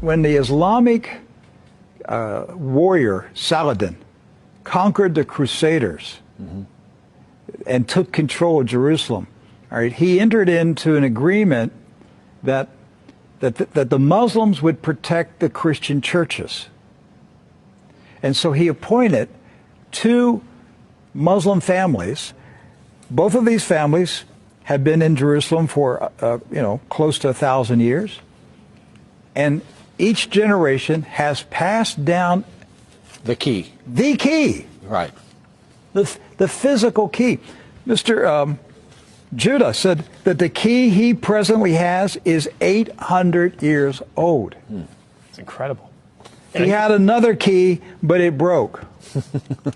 when the Islamic warrior Saladin conquered the Crusaders and took control of Jerusalem, all right, he entered into an agreement that the Muslims would protect the Christian churches. And so he appointed 2 Muslim families. Both of these families have been in Jerusalem for, close to 1,000 years. And each generation has passed down the key. The key. Right. The physical key. Mr. Judah said that the key he presently has is 800 years old. It's incredible. He had another key, but it broke.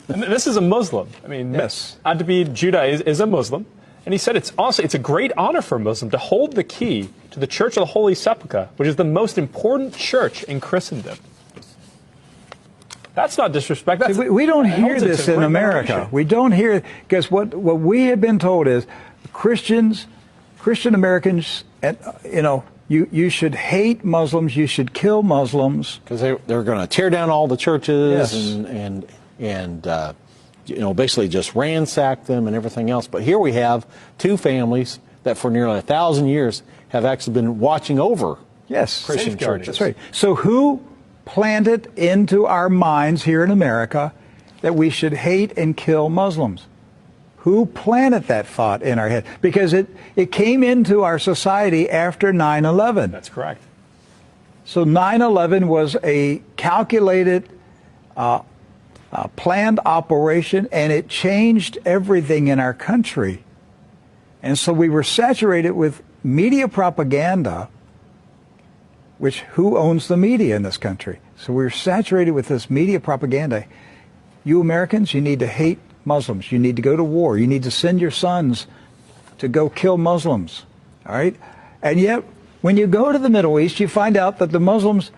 And this is a Muslim. I mean, yes. Adabid Judah is a Muslim. And he said it's a great honor for a Muslim to hold the key to the Church of the Holy Sepulchre, which is the most important church in Christendom. That's not disrespect. That's, we don't hear this in America. We don't hear, because what we have been told is Christian Americans, you should hate Muslims, you should kill Muslims. Because they're going to tear down all the churches yes. and basically just ransack them and everything else. But here we have 2 families that for nearly 1,000 years have actually been watching over Christian churches. That's right. So who planted into our minds here in America that we should hate and kill Muslims? Who planted that thought in our head? Because it came into our society after 9/11. That's correct. So 9/11 was a calculated, planned operation, and it changed everything in our country. And so we were saturated with media propaganda, which who owns the media in this country? So we're saturated with this media propaganda. You Americans, you need to hate Muslims. You need to go to war. You need to send your sons to go kill Muslims. All right? And yet, when you go to the Middle East, you find out that the Muslims,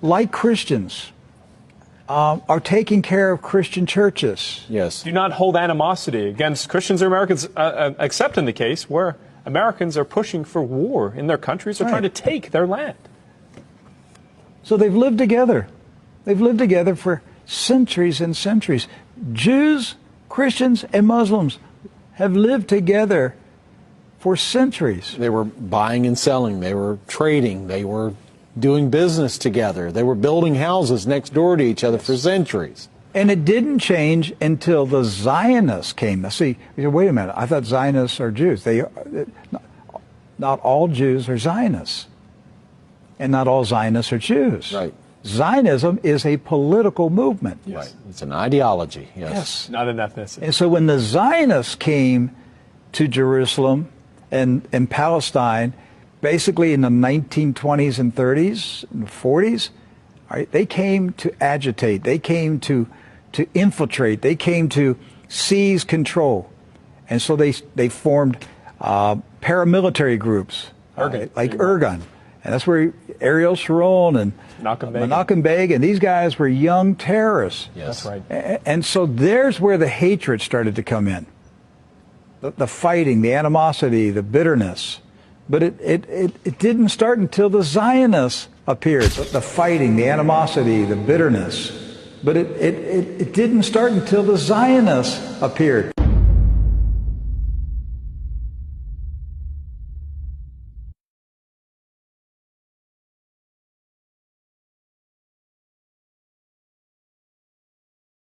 like Christians, are taking care of Christian churches. Yes. Do not hold animosity against Christians or Americans, except in the case where Americans are pushing for war in their countries or trying to take their land. So they've lived together. They've lived together for centuries and centuries. Jews, Christians, and Muslims have lived together for centuries. They were buying and selling. They were trading. They were doing business together. They were building houses next door to each other for centuries. And it didn't change until the Zionists came. Now, see, wait a minute. I thought Zionists are Jews. Not all Jews are Zionists. And not all Zionists are Jews. Right. Zionism is a political movement. Yes. Right. It's an ideology. Yes. Not an ethnicity. And so when the Zionists came to Jerusalem and Palestine, basically in the 1920s and 30s and 40s, all right, they came to agitate. They came to infiltrate. They came to seize control. And so they formed paramilitary groups, like Irgun. And that's where Ariel Sharon and Menachem Begin, and these guys were young terrorists. Yes. That's right. And so there's where the hatred started to come in. The fighting, the animosity, the bitterness. But it didn't start until the Zionists appeared. The fighting, the animosity, the bitterness. But it didn't start until the Zionists appeared.